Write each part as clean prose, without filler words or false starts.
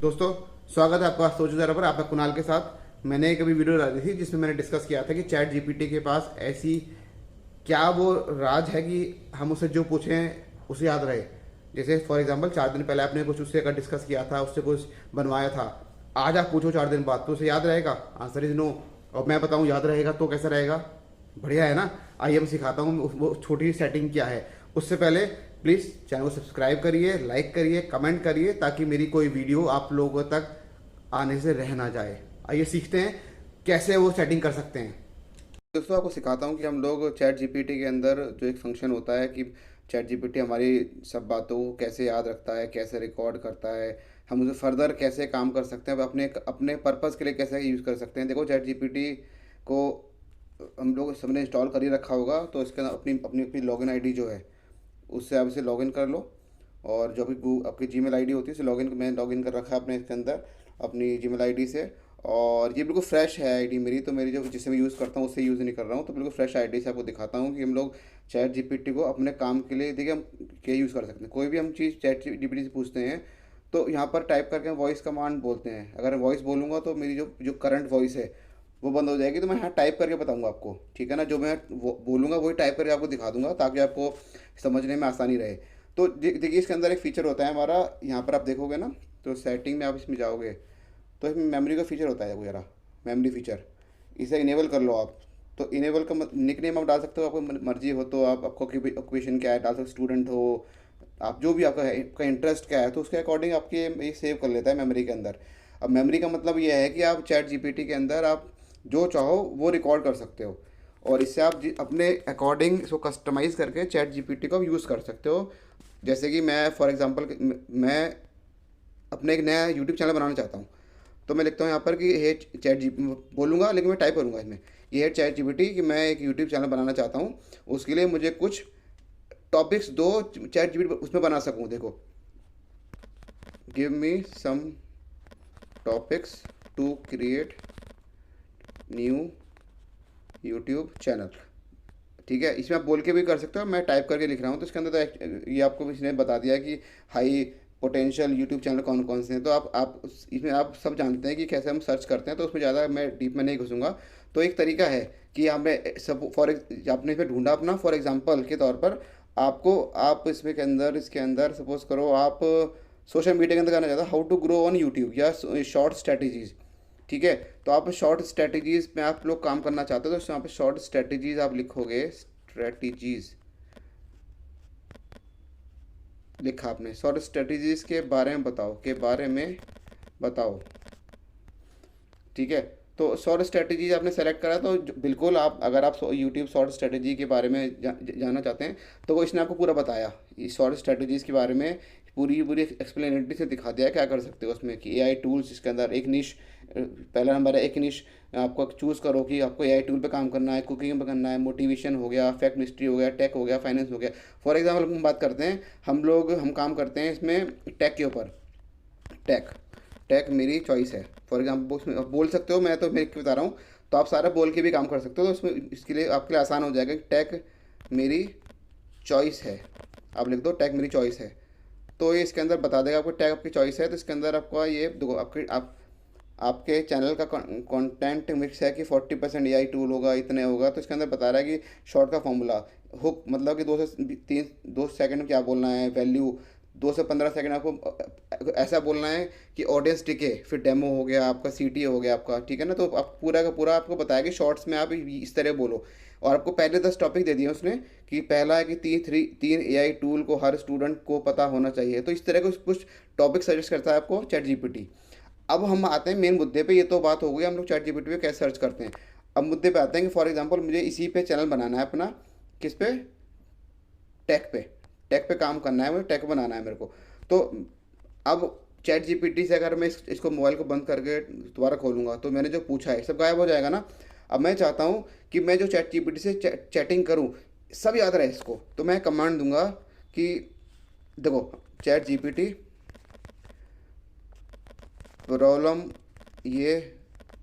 दोस्तों, स्वागत है आपका सोचो जरा पर। आपका कुणाल के साथ मैंने एक अभी वीडियो डाली थी जिसमें मैंने डिस्कस किया था कि चैट जीपीटी के पास ऐसी क्या वो राज है कि हम उसे जो पूछें उसे याद रहे। जैसे फॉर एग्जांपल 4 दिन पहले आपने कुछ उससे अगर डिस्कस किया था, उससे कुछ बनवाया था, आज आप पूछो 4 दिन बाद तो उसे याद रहेगा? Answer is no. और मैं बताऊं याद रहेगा तो कैसा रहेगा? बढ़िया है ना। आइए मैं सिखाता हूँ वो छोटी सी सेटिंग क्या है। उससे पहले प्लीज़ चैनल को सब्सक्राइब करिए, लाइक करिए, कमेंट करिए, ताकि मेरी कोई वीडियो आप लोगों तक आने से रह ना जाए। आइए सीखते हैं कैसे वो सेटिंग कर सकते हैं। दोस्तों, आपको सिखाता हूँ कि हम लोग चैट जीपीटी के अंदर जो एक फंक्शन होता है कि चैट जीपीटी हमारी सब बातों को कैसे याद रखता है, कैसे रिकॉर्ड करता है, हम उसे फर्दर कैसे काम कर सकते हैं, अपने अपने पर्पज़ के लिए कैसे यूज़ कर सकते हैं। देखो, चैट जीपीटी को हम लोग सबने इंस्टॉल कर ही रखा होगा, तो इसके अंदर अपनी अपनी अपनी लॉगिन आईडी जो है उससे आप इसे लॉगिन कर लो। और जो भी आपकी जीमेल आईडी होती है उसे लॉगिन, मैं लॉगिन कर रखा है अपने इसके अंदर अपनी जीमेल आईडी से। और ये बिल्कुल फ्रेश है आईडी मेरी, तो मेरी जो जिसे मैं यूज़ करता हूँ उससे यूज़ नहीं कर रहा हूँ, तो बिल्कुल फ्रेश आईडी से आपको दिखाता हूँ कि हम लोग चैट जीपीटी को अपने काम के लिए, देखिए हम क्या यूज़ कर सकते हैं। कोई भी हम चीज़ चैट जीपीटी से पूछते हैं तो यहाँ पर टाइप करके हम वॉइस कमांड बोलते हैं। अगर वॉइस बोलूँगा तो मेरी जो जो करंट वॉइस है वो बंद हो जाएगी, तो मैं यहाँ टाइप करके बताऊँगा आपको, ठीक है ना। जो मैं वो बोलूँगा वही टाइप करके आपको दिखा दूंगा ताकि आपको समझने में आसानी रहे। तो देखिए, इसके अंदर एक फ़ीचर होता है हमारा, यहाँ पर आप देखोगे ना, तो सेटिंग में आप इसमें जाओगे तो इसमें मेमोरी का फ़ीचर होता है वगैरह, मेमोरी फ़ीचर, इसे इनेबल कर लो आप। तो इनेबल का निक नेम आप डाल सकते हो, आपको मर्जी हो तो आप, आपको ऑक्यूपेशन क्या है डाल सकते, स्टूडेंट हो आप, जो भी आपका है, आपका इंटरेस्ट क्या है, तो उसके अकॉर्डिंग आपके ये सेव कर लेता है मेमोरी के अंदर। अब मेमोरी का मतलब ये है कि आप चैट जीपीटी के अंदर आप जो चाहो वो रिकॉर्ड कर सकते हो, और इससे आप अपने अकॉर्डिंग इसको कस्टमाइज़ करके चैट जीपीटी को यूज़ कर सकते हो। जैसे कि मैं फॉर एग्जांपल मैं अपने एक नया यूट्यूब चैनल बनाना चाहता हूँ, तो मैं लिखता हूँ यहाँ पर कि हे चैट जी बोलूँगा, लेकिन मैं टाइप करूँगा इसमें, ये है चैट जीपीटी कि मैं एक यूट्यूब चैनल बनाना चाहता हूँ, उसके लिए मुझे कुछ टॉपिक्स दो चैट जीपीटी उसमें बना सकूँ। देखो, give me some topics to create new YouTube channel, ठीक है। इसमें आप बोल के भी कर सकते हो, मैं टाइप करके लिख रहा हूँ, तो इसके अंदर तो ये आपको इसने बता दिया कि हाई पोटेंशियल यूट्यूब चैनल कौन कौन से हैं। तो आप इसमें आप सब जानते हैं कि कैसे हम सर्च करते हैं, तो उसमें ज़्यादा मैं डीप में नहीं घुसूँगा। तो एक तरीका है कि हमें सब आपने इसमें ढूंढा अपना, फॉर एग्जाम्पल के तौर पर आपको, आप इसमें के अंदर, इसके अंदर सपोज करो आप सोशल मीडिया के अंदर करना चाहते हो, how to grow on YouTube या शॉर्ट स्ट्रैटेजीज़, ठीक है। तो आप शॉर्ट स्ट्रैटेजीज़ में आप लोग काम करना चाहते हो, तो यहाँ पे शॉर्ट स्ट्रैटेजीज़ आप लिखोगे, स्ट्रैटेजीज़ लिखा आपने, शॉर्ट स्ट्रैटेजीज़ के बारे में बताओ, के बारे में बताओ, ठीक है। तो शॉर्ट स्ट्रैटेजीज आपने सेलेक्ट करा, तो बिल्कुल आप, अगर आप यूट्यूब शॉर्ट स्ट्रैटेजी के बारे में जानना चाहते हैं, तो वो इसने आपको पूरा बताया इस शॉर्ट स्ट्रैटेजीज़ के बारे में, पूरी पूरी एक्सप्लेनेटरी से दिखा दिया क्या कर सकते हो उसमें, कि एआई टूल्स इसके अंदर एक निश, पहला नंबर है एक निश, आपको चूज़ करो कि आपको एआई टूल पे काम करना है, कुकिंग पे करना है, मोटिवेशन हो गया, फैक्ट मिस्ट्री हो गया, टेक हो गया, फाइनेंस हो गया। फॉर एग्जाम्पल हम बात करते हैं, हम काम करते हैं इसमें टेक के ऊपर, टेक, टेक मेरी चॉइस है। फॉर एग्जाम्पल उसमें आप बोल सकते हो, मैं तो मैं बता रहा हूँ, तो आप सारा बोल के भी काम कर सकते हो, तो उसमें इसके लिए आपके लिए आसान हो जाएगा कि टेक मेरी चॉइस है, आप लिख दो टेक मेरी चॉइस है, तो ये इसके अंदर बता देगा आपको टेक आपकी चॉइस है। तो इसके अंदर आपका ये देखो, आपके चैनल का कंटेंट मिक्स है कि 40% एआई टूल होगा, इतने होगा, तो इसके अंदर बता रहा है कि शॉर्ट का फॉर्मूला, हुक मतलब कि 2 से 3 2 सेकंड में क्या बोलना है, वैल्यू 2 से 15 सेकंड आपको ऐसा बोलना है कि ऑडियंस टिके, फिर डेमो हो गया आपका, सीटी हो गया आपका, ठीक है ना। तो आप पूरा का पूरा आपको बताया कि शॉर्ट्स में आप इस तरह बोलो। और आपको पहले 10 टॉपिक दे दिए उसने, कि पहला है कि तीन एआई टूल को हर स्टूडेंट को पता होना चाहिए, तो इस तरह के कुछ टॉपिक सजेस्ट करता है आपको चैट जीपीटी। अब हम आते हैं मेन मुद्दे पे, ये तो बात हो गई हम लोग चैट जीपीटी पे कैसे सर्च करते हैं। अब मुद्दे पे आते हैं कि फॉर एग्जांपल मुझे इसी पे चैनल बनाना है अपना, किस पे, टेक पे, टेक पे काम करना है, मुझे टेक बनाना है मेरे को। तो अब चैट जीपीटी से अगर मैं इसको मोबाइल को बंद करके दोबारा खोलूँगा, तो मैंने जो पूछा है सब गायब हो जाएगा ना। अब मैं चाहता हूँ कि मैं जो चैट जीपीटी से चैटिंग करूँ, सब याद रहे इसको, तो मैं कमांड दूंगा कि देखो, चैट जीपीटी प्रॉब्लम ये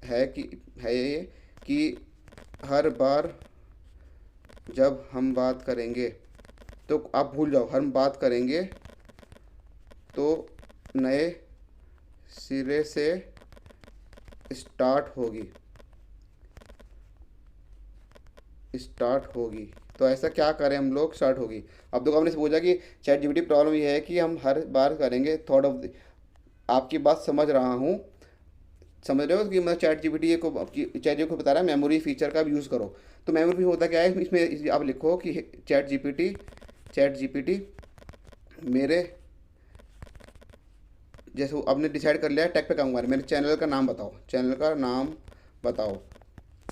है कि, है ये कि हर बार जब हम बात करेंगे, तो आप भूल जाओ, हम बात करेंगे तो नए सिरे से स्टार्ट होगी। तो ऐसा क्या करें हम लोग, स्टार्ट होगी। अब देखो आपने से पूछा कि चैट जीपीटी प्रॉब्लम ये है कि हम हर बार करेंगे थॉट ऑफ, आपकी बात समझ रहा हूँ, समझ रहे हो कि मैं चैट जीपीटी को, चैट जीपीटी को बता रहा है मेमोरी फीचर का भी यूज़ करो। तो मेमोरी होता क्या है इसमें आप लिखो कि चैट जीपीटी मेरे, जैसे आपने डिसाइड कर लिया टैग पे काम कर, मेरे चैनल का नाम बताओ,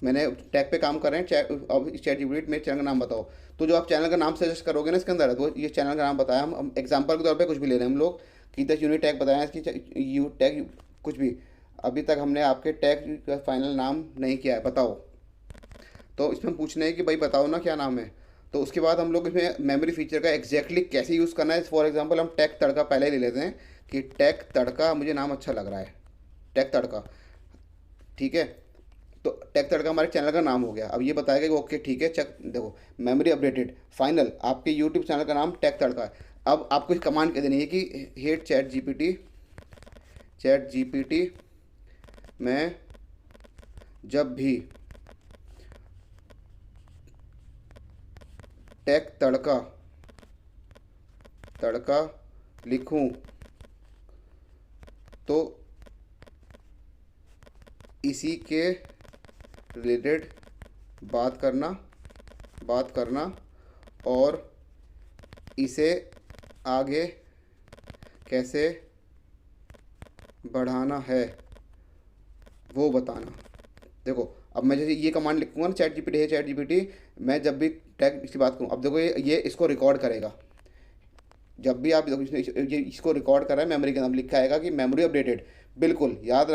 मैंने टैग पे काम कर रहे हैं, अब चैट जीपीटी मेरे चैनल का नाम बताओ। तो जो आप चैनल का नाम सजेस्ट करोगे ना इसके अंदर, तो ये चैनल का नाम बताया, हम एग्जांपल के तौर पे कुछ भी ले रहे हैं हम लोग कि 10 यूनिट टैग बताया इसकी, यू टैग कुछ भी, अभी तक हमने आपके टैग का फाइनल नाम नहीं किया है, बताओ। तो इसमें हम पूछना है कि भाई बताओ ना क्या नाम है। तो उसके बाद हम लोग इसमें मेमोरी फीचर का एग्जैक्टली कैसे यूज़ करना है, फॉर एग्जांपल हम टैग तड़का पहले ले लेते हैं कि टैग तड़का मुझे नाम अच्छा लग रहा है, टैग तड़का, ठीक है। तो टैग तड़का हमारे चैनल का नाम हो गया। अब ये बताएगा कि ओके ठीक है, चेक देखो मेमोरी अपडेटेड फाइनल, आपके यूट्यूब चैनल का नाम टैग तड़का है। अब आपको इस कमांड कह देनी है कि हेट चैट जीपीटी मैं जब भी टैग तड़का लिखूं तो इसी के रिलेटेड बात करना और इसे आगे कैसे बढ़ाना है वो बताना। देखो अब मैं जैसे ये कमांड लिखूंगा ना, चैट जीपीटी मैं जब भी टैग इसकी बात करूँ, अब देखो ये इसको रिकॉर्ड करेगा। जब भी आप ये इसको रिकॉर्ड कर रहे हैं, मेमोरी के अंदर लिखा आएगा कि मेमोरी अपडेटेड, बिल्कुल याद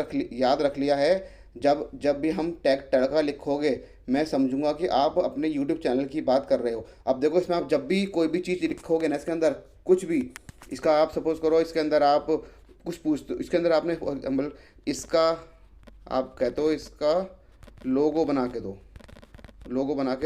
रख लिया है। जब भी हम टैग तड़का लिखोगे मैं समझूंगा कि आप अपने यूट्यूब चैनल की बात कर रहे हो। अब देखो इसमें आप जब भी कोई भी चीज़ लिखोगे ना इसके अंदर, कुछ भी इसका आप सपोज करो इसके अंदर आप कुछ पूछते हो, इसके अंदर आपने फॉर एग्जाम्पल इसका आप कहते हो इसका लोगो बना के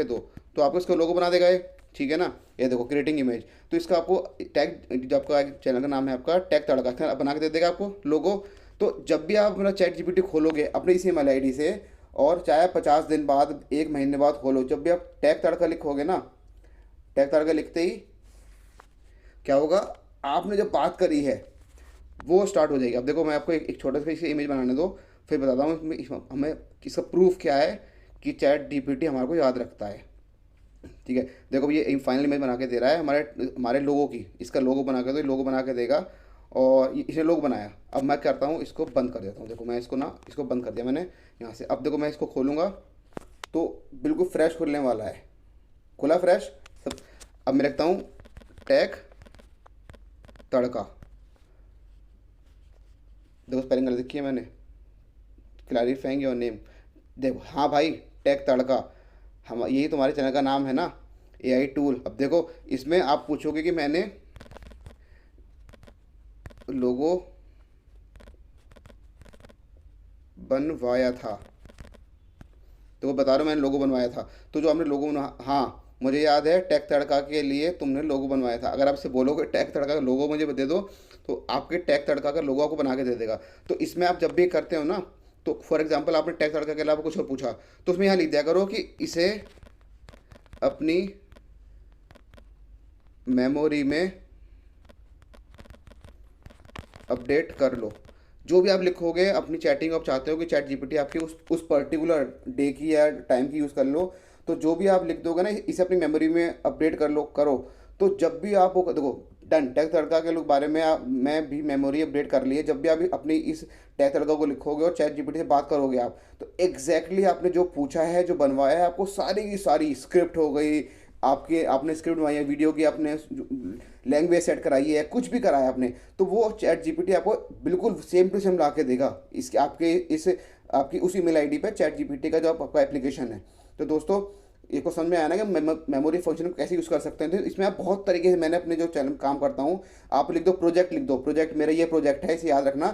दो, तो आपको इसका लोगो बना देगा ये, ठीक है ना। ये देखो क्रिएटिंग इमेज, तो इसका आपको टैग, जो आपका चैनल का नाम है आपका टैग तड़का बना के दे देगा आपको लोगो। तो जब भी आप अपना चैट जीपीटी खोलोगे अपने इसी ईमेल आईडी से, और चाहे 50 दिन बाद 1 महीने बाद खोलो, जब भी आप टैग तड़का लिखोगे ना, टैग तड़का लिखते ही क्या होगा, आपने जो बात करी है वो स्टार्ट हो जाएगी। अब देखो मैं आपको एक छोटा सा इसे इमेज बनाने दो, फिर बताता हूँ हमें इसका प्रूफ क्या है कि चैट जीपीटी हमारे को याद रखता है, ठीक है। देखो ये फाइनल इमेज बना के दे रहा है हमारे लोगों की, इसका लोगो बना के दो, लोगो बना के देगा, और इसने लोगो बनाया। अब मैं करता हूँ इसको बंद कर देता हूँ। देखो मैं इसको बंद कर दिया मैंने यहाँ से। अब देखो मैं इसको खोलूँगा तो बिल्कुल फ्रेश खुलने वाला है, खुला फ्रेश सब। अब मैं लिखता हूँ टैग तड़का, देखो स्पेलिंग गलत लिखी है मैंने, क्लैरिफाइंग योर नेम। देखो हाँ भाई टैग तड़का, हम यही तुम्हारे चैनल का नाम है ना, एआई टूल। अब देखो इसमें आप पूछोगे कि मैंने लोगो बनवाया था, तो वो बता रहा हूँ मैंने लोगो बनवाया था। तो जो आपने लोगो बना, हाँ मुझे याद है टैग तड़का के लिए तुमने लोगो बनवाया था। अगर आपसे बोलोगे टैग तड़का का लोगो मुझे दे दो, तो आपके टैग तड़का का लोगो आपको बना के दे देगा। तो इसमें आप जब भी करते हो ना, तो फॉर एग्जांपल आपने टैग तड़का के अलावा कुछ और पूछा, तो उसमें यहाँ लिख दिया करो कि इसे अपनी मेमोरी में अपडेट कर लो। जो भी आप लिखोगे अपनी चैटिंग, आप चाहते हो कि चैट जीपीटी आपकी उस पर्टिकुलर डे की या टाइम की यूज़ कर लो, तो जो भी आप लिख दोगे ना इसे अपनी मेमोरी में अपडेट करो। तो जब भी आप देखो डन, टैग तड़का के लोग बारे में मैं भी मेमोरी अपडेट कर ली है। जब भी आप अपनी इस टैग तड़का को लिखोगे और चैट जीपीटी से बात करोगे आप, तो एग्जैक्टली आपने जो पूछा है, जो बनवाया है, आपको सारी की सारी स्क्रिप्ट हो गई आपने स्क्रिप्ट बनवाई है, वीडियो की आपने लैंग्वेज सेट कराई है, कुछ भी कराया आपने, तो वो चैट जीपीटी आपको बिल्कुल सेम टू सेम ला के देगा इसके आपकी उस ईमेल आईडी पे चैट जीपीटी का जो आपका एप्लीकेशन है। तो दोस्तों ये को समझ में आया ना कि मेमोरी फंक्शन को कैसे यूज़ कर सकते हैं। तो इसमें आप बहुत तरीके से, मैंने अपने जो चैनल काम करता हूँ, आप लिख दो प्रोजेक्ट, मेरा ये प्रोजेक्ट है, इसे याद रखना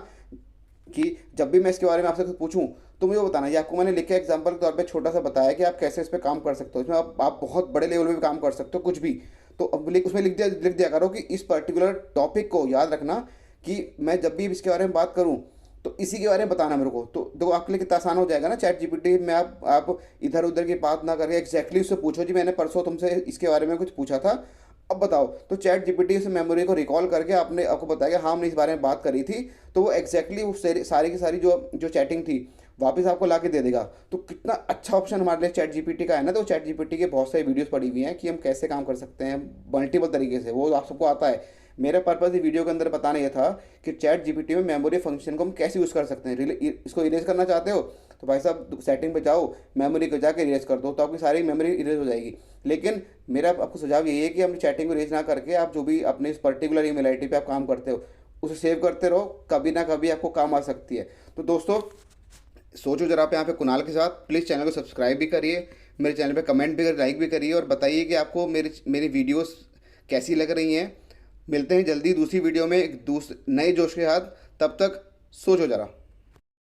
कि जब भी मैं इसके बारे में आपसे कुछ पूछूं तो मुझे बताना। ये आपको मैंने लिखा एग्जांपल के तौर पे छोटा सा बताया कि आप कैसे इस पर काम कर सकते हो। इसमें आप बहुत बड़े लेवल पे भी काम कर सकते हो, कुछ भी। तो अब उसमें लिख दिया करो कि इस पर्टिकुलर टॉपिक को याद रखना कि मैं जब भी इसके बारे में बात करूं तो इसी के बारे में बताना मेरे को। तो देखो आपके लिए कितना आसान हो जाएगा ना, चैट जीपीटी में आप इधर उधर की बात ना करके एग्जैक्टली उससे पूछो जी मैंने परसों तुमसे इसके बारे में कुछ पूछा था, अब बताओ। तो चैट जीपीटी से मेमोरी को रिकॉल करके आपने आपको बताया हाँ हमने इस बारे में बात करी थी, तो वो एग्जैक्टली वो सारी की सारी जो जो चैटिंग थी वापस आपको ला के दे देगा। तो कितना अच्छा ऑप्शन हमारे लिए चैट जीपीटी का है ना। तो चैट जीपीटी के बहुत सारी वीडियोस पड़ी हुई हैं कि हम कैसे काम कर सकते हैं मल्टीपल तरीके से, वो आप सबको आता है। मेरा पर्पज़ इस वीडियो के अंदर बताना ये था कि चैट जीपीटी में मेमोरी फंक्शन को हम कैसे यूज़ कर सकते हैं। इसको इरेज करना चाहते हो तो भाई साहब सेटिंग पे जाओ, मेमोरी को जाके इरेज कर दो, तो आपकी सारी मेमोरी इरेज हो जाएगी। लेकिन मेरा आपको सुझाव यही है कि हम चैटिंग को इरेज ना करके आप जो भी अपने इस पर्टिकुलर ईमेल आईडी पे आप काम करते हो उसे सेव करते रहो, कभी ना कभी आपको काम आ सकती है। तो दोस्तों सोचो जरा आप यहाँ पे कुणाल के साथ, प्लीज़ चैनल को सब्सक्राइब भी करिए, मेरे चैनल पे कमेंट भी करिए, लाइक भी करिए और बताइए कि आपको मेरी वीडियोस कैसी लग रही हैं। मिलते हैं जल्दी दूसरी वीडियो में एक नए जोश के साथ, तब तक सोचो जरा।